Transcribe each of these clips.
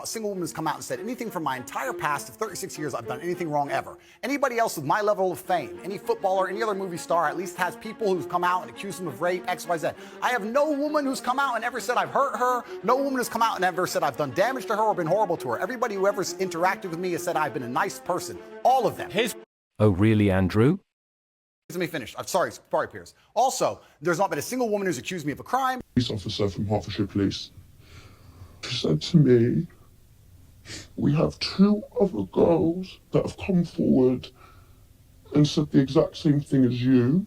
A single woman has come out and said anything from my entire past of 36 years I've done anything wrong ever. Anybody else with my level of fame, any footballer, any other movie star at least has people who've come out and accused them of rape, X, Y, Z. I have no woman who's come out and ever said I've hurt her. No woman has come out and ever said I've done damage to her or been horrible to her. Everybody who ever interacted with me has said I've been a nice person. All of them. Oh, really, Andrew? Let me finish. I'm sorry, Piers. Also, there's not been a single woman who's accused me of a crime. Police officer from Hertfordshire Police. She said to me, we have 2 other girls that have come forward and said the exact same thing as you.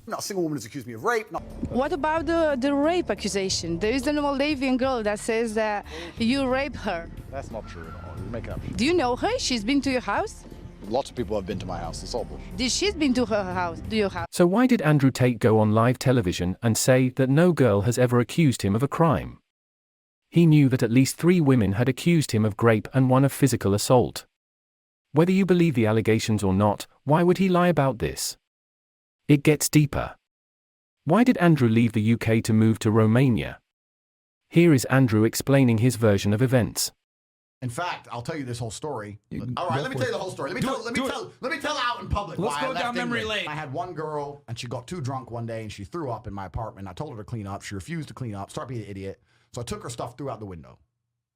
Not a single woman has accused me of rape. What about the rape accusation? There is a Moldavian girl that says that you raped her. That's not true at all. You're making up shit. Do you know her? She's been to your house? Lots of people have been to my house. It's all bullshit. She's been to her house, to your house. So why did Andrew Tate go on live television and say that no girl has ever accused him of a crime? He knew that at least 3 women had accused him of rape and 1 of physical assault. Whether you believe the allegations or not, why would he lie about this? It gets deeper. Why did Andrew leave the UK to move to Romania? Here is Andrew explaining his version of events. In fact, I'll tell you this whole story. All right, let me tell you the whole story. Let me tell out in public Let's why go I left down memory England. lane. I had one girl, and she got too drunk one day, and she threw up in my apartment. I told her to clean up. She refused to clean up, started being an idiot. So I took her stuff, threw out the window.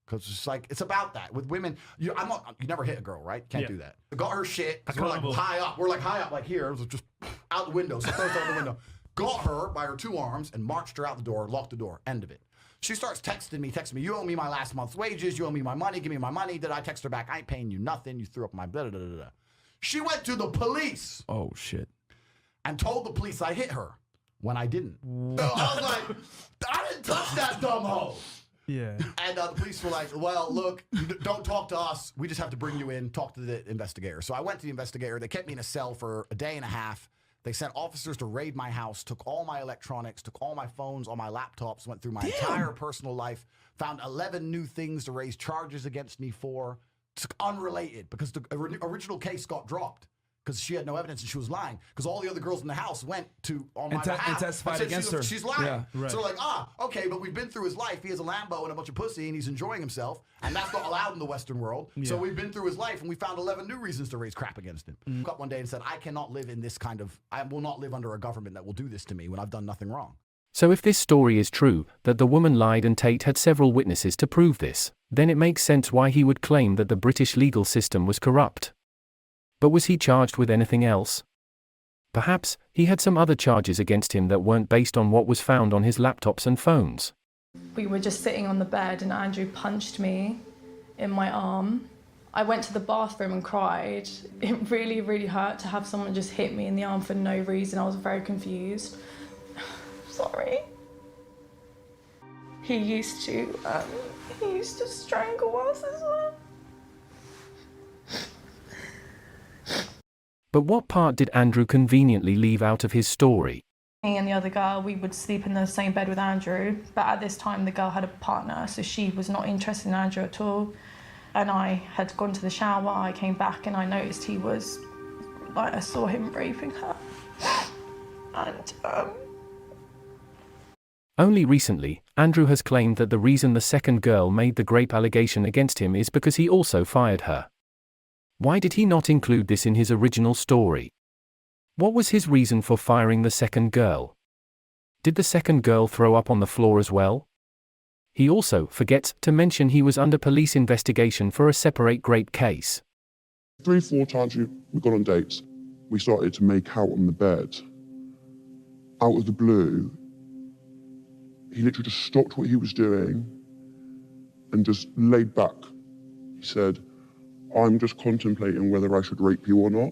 Because it's like, it's about that. With women, you never hit a girl, right? Can't do that. I got her shit, because we're like high up. We're like high up, like here. It was just out the window. So I threw it out the window. Got her by her 2 arms and marched her out the door, locked the door. End of it. She starts texting me, you owe me my last month's wages, you owe me my money, give me my money. Did I text her back? I ain't paying you nothing, you threw up my blah, blah, blah, blah. She went to the police. Oh, shit. And told the police I hit her when I didn't. So I was like, I didn't touch that dumb hoe. Yeah. And the police were like, well, look, don't talk to us. We just have to bring you in, talk to the investigator. So I went to the investigator. They kept me in a cell for a day and a half. They sent officers to raid my house, took all my electronics, took all my phones, all my laptops, went through my entire personal life, found 11 new things to raise charges against me for. It's unrelated because the original case got dropped because she had no evidence and she was lying because all the other girls in the house went to on my behalf and testified against her. She's lying. Yeah, right. So they're like, okay, but we've been through his life. He has a Lambo and a bunch of pussy and he's enjoying himself. And that's not allowed in the Western world. Yeah. So we've been through his life and we found 11 new reasons to raise crap against him. Woke up one day and said, I cannot live in this I will not live under a government that will do this to me when I've done nothing wrong. So if this story is true, that the woman lied and Tate had several witnesses to prove this, then it makes sense why he would claim that the British legal system was corrupt. But was he charged with anything else? Perhaps, he had some other charges against him that weren't based on what was found on his laptops and phones. We were just sitting on the bed and Andrew punched me in my arm. I went to the bathroom and cried. It really, really hurt to have someone just hit me in the arm for no reason. I was very confused. Sorry. He used to strangle us as well. But what part did Andrew conveniently leave out of his story? Me and the other girl, we would sleep in the same bed with Andrew, but at this time the girl had a partner, so she was not interested in Andrew at all. And I had gone to the shower, I came back and I noticed he was, like, I saw him raping her. And, Only recently, Andrew has claimed that the reason the second girl made the rape allegation against him is because he also fired her. Why did he not include this in his original story? What was his reason for firing the second girl? Did the second girl throw up on the floor as well? He also forgets to mention he was under police investigation for a separate rape case. 3, 4 times we got on dates. We started to make out on the bed. Out of the blue, he literally just stopped what he was doing and just laid back. He said, I'm just contemplating whether I should rape you or not.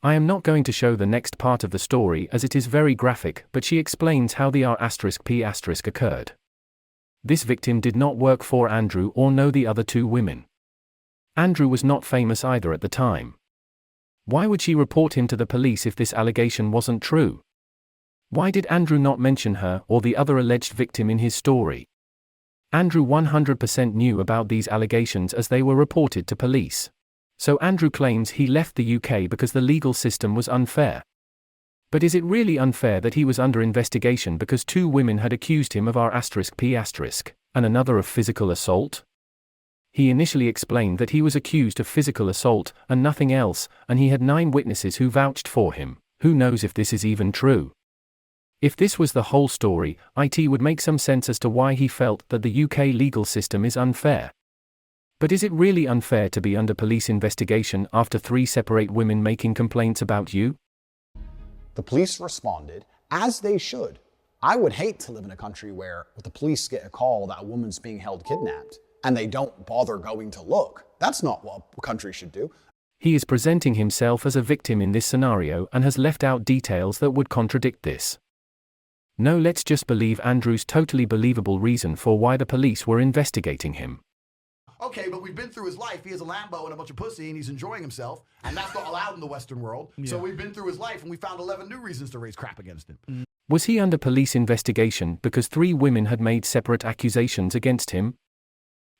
I am not going to show the next part of the story as it is very graphic, but she explains how the R*P* occurred. This victim did not work for Andrew or know the other 2 women. Andrew was not famous either at the time. Why would she report him to the police if this allegation wasn't true? Why did Andrew not mention her or the other alleged victim in his story? Andrew 100% knew about these allegations as they were reported to police. So Andrew claims he left the UK because the legal system was unfair. But is it really unfair that he was under investigation because 2 women had accused him of R*P*? and another of physical assault? He initially explained that he was accused of physical assault and nothing else, and he had 9 witnesses who vouched for him. Who knows if this is even true? If this was the whole story, it would make some sense as to why he felt that the UK legal system is unfair. But is it really unfair to be under police investigation after 3 separate women making complaints about you? The police responded, as they should. I would hate to live in a country where the police get a call that a woman's being held kidnapped and they don't bother going to look. That's not what a country should do. He is presenting himself as a victim in this scenario and has left out details that would contradict this. No, let's just believe Andrew's totally believable reason for why the police were investigating him. Okay, but we've been through his life. He has a Lambo and a bunch of pussy, and he's enjoying himself, and that's not allowed in the Western world. Yeah. So we've been through his life, and we found 11 new reasons to raise crap against him. Was he under police investigation because 3 women had made separate accusations against him?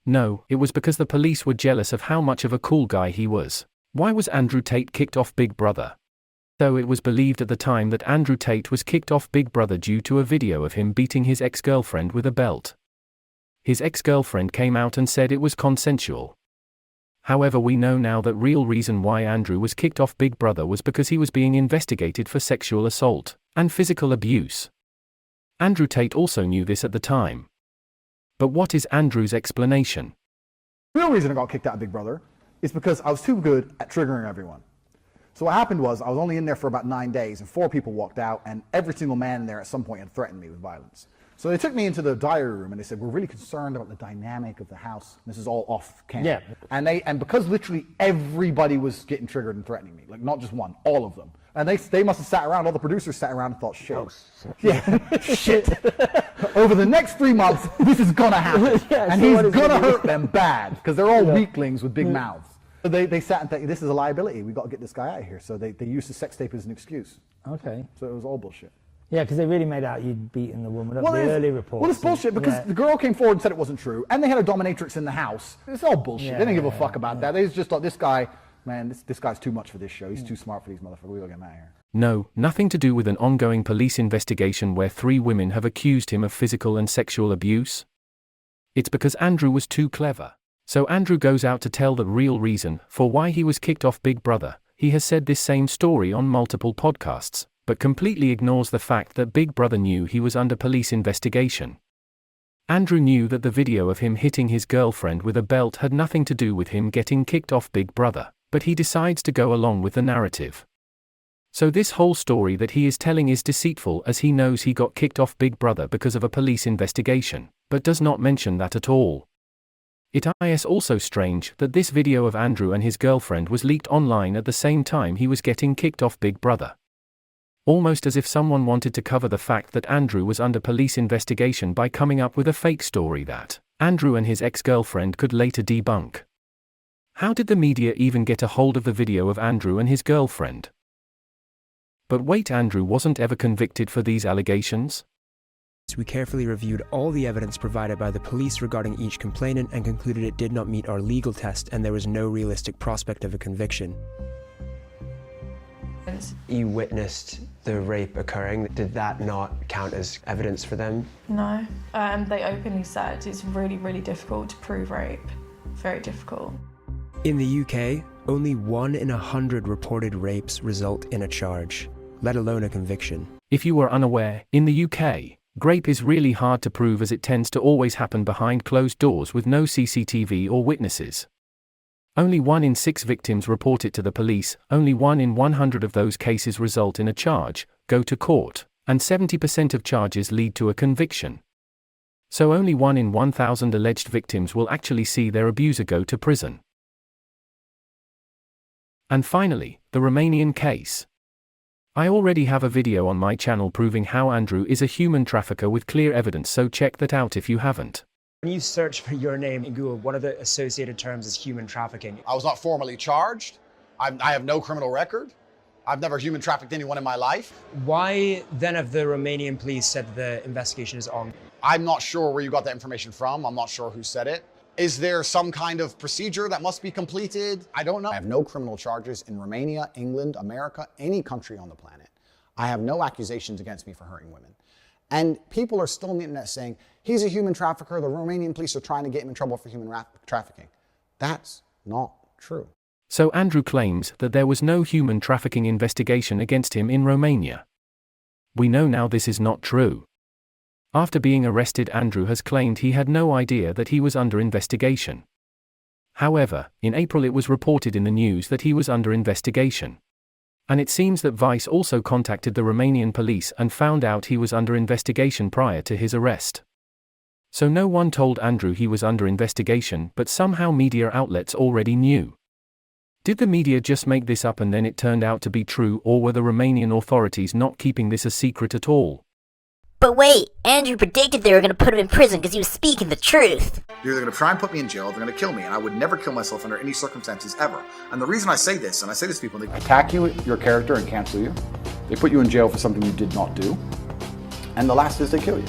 No, it was because the police were jealous of how much of a cool guy he was. Why was Andrew Tate kicked off Big Brother? So it was believed at the time that Andrew Tate was kicked off Big Brother due to a video of him beating his ex-girlfriend with a belt. His ex-girlfriend came out and said it was consensual. However, we know now that real reason why Andrew was kicked off Big Brother was because he was being investigated for sexual assault and physical abuse. Andrew Tate also knew this at the time. But what is Andrew's explanation? The real reason I got kicked out of Big Brother is because I was too good at triggering everyone. So what happened was I was only in there for about 9 days and 4 people walked out, and every single man in there at some point had threatened me with violence. So they took me into the diary room and they said, we're really concerned about the dynamic of the house. This is all off camera. Yeah. And because literally everybody was getting triggered and threatening me, like not just one, all of them. And they must have sat around, all the producers sat around and thought, shit. Oh, yeah, shit. Over the next 3 months, this is gonna happen. Yeah, and he's gonna hurt them bad, because they're all weaklings with big mouths. So they sat and thought, this is a liability, we gotta get this guy out of here. So they used the sex tape as an excuse. Okay. So it was all bullshit. Yeah, because they really made out you'd beaten the woman up, the early reports. Well, it's bullshit because the girl came forward and said it wasn't true, and they had a dominatrix in the house. It's all bullshit. They didn't give a fuck about that. They just thought, this guy, man, this guy's too much for this show. He's too smart for these motherfuckers. We gotta get him out of here. No, nothing to do with an ongoing police investigation where 3 women have accused him of physical and sexual abuse. It's because Andrew was too clever. So Andrew goes out to tell the real reason for why he was kicked off Big Brother. He has said this same story on multiple podcasts, but completely ignores the fact that Big Brother knew he was under police investigation. Andrew knew that the video of him hitting his girlfriend with a belt had nothing to do with him getting kicked off Big Brother, but he decides to go along with the narrative. So this whole story that he is telling is deceitful, as he knows he got kicked off Big Brother because of a police investigation, but does not mention that at all. It is also strange that this video of Andrew and his girlfriend was leaked online at the same time he was getting kicked off Big Brother. Almost as if someone wanted to cover the fact that Andrew was under police investigation by coming up with a fake story that Andrew and his ex-girlfriend could later debunk. How did the media even get a hold of the video of Andrew and his girlfriend? But wait, Andrew wasn't ever convicted for these allegations? We carefully reviewed all the evidence provided by the police regarding each complainant and concluded it did not meet our legal test and there was no realistic prospect of a conviction. You witnessed the rape occurring. Did that not count as evidence for them? No. They openly said it's really, really difficult to prove rape. Very difficult. In the UK, only 1 in 100 reported rapes result in a charge, let alone a conviction. If you were unaware, in the UK, rape is really hard to prove as it tends to always happen behind closed doors with no CCTV or witnesses. Only 1 in 6 victims report it to the police, only 1 in 100 of those cases result in a charge, go to court, and 70% of charges lead to a conviction. So only 1 in 1,000 alleged victims will actually see their abuser go to prison. And finally, the Romanian case. I already have a video on my channel proving how Andrew is a human trafficker with clear evidence, so check that out if you haven't. When you search for your name in Google, one of the associated terms is human trafficking. I was not formally charged. I have no criminal record. I've never human trafficked anyone in my life. Why then have the Romanian police said the investigation is on? I'm not sure where you got that information from. I'm not sure who said it. Is there some kind of procedure that must be completed? I don't know. I have no criminal charges in Romania, England, America, any country on the planet. I have no accusations against me for hurting women. And people are still on the internet saying, he's a human trafficker, the Romanian police are trying to get him in trouble for human trafficking. That's not true. So Andrew claims that there was no human trafficking investigation against him in Romania. We know now this is not true. After being arrested, Andrew has claimed he had no idea that he was under investigation. However, in April it was reported in the news that he was under investigation. And it seems that Vice also contacted the Romanian police and found out he was under investigation prior to his arrest. So no one told Andrew he was under investigation, but somehow media outlets already knew. Did the media just make this up and then it turned out to be true, or were the Romanian authorities not keeping this a secret at all? But wait, Andrew predicted they were going to put him in prison because he was speaking the truth. They're going to try and put me in jail, they're going to kill me, and I would never kill myself under any circumstances ever. And the reason I say this, and I say this to people, they attack you, your character, and cancel you. They put you in jail for something you did not do. And the last is they kill you.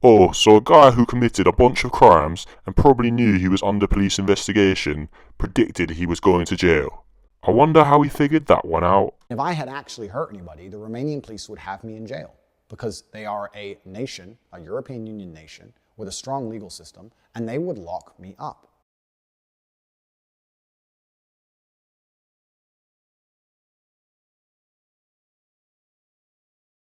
Oh, so a guy who committed a bunch of crimes and probably knew he was under police investigation predicted he was going to jail. I wonder how he figured that one out. If I had actually hurt anybody, the Romanian police would have me in jail because they are a nation, a European Union nation, with a strong legal system, and they would lock me up.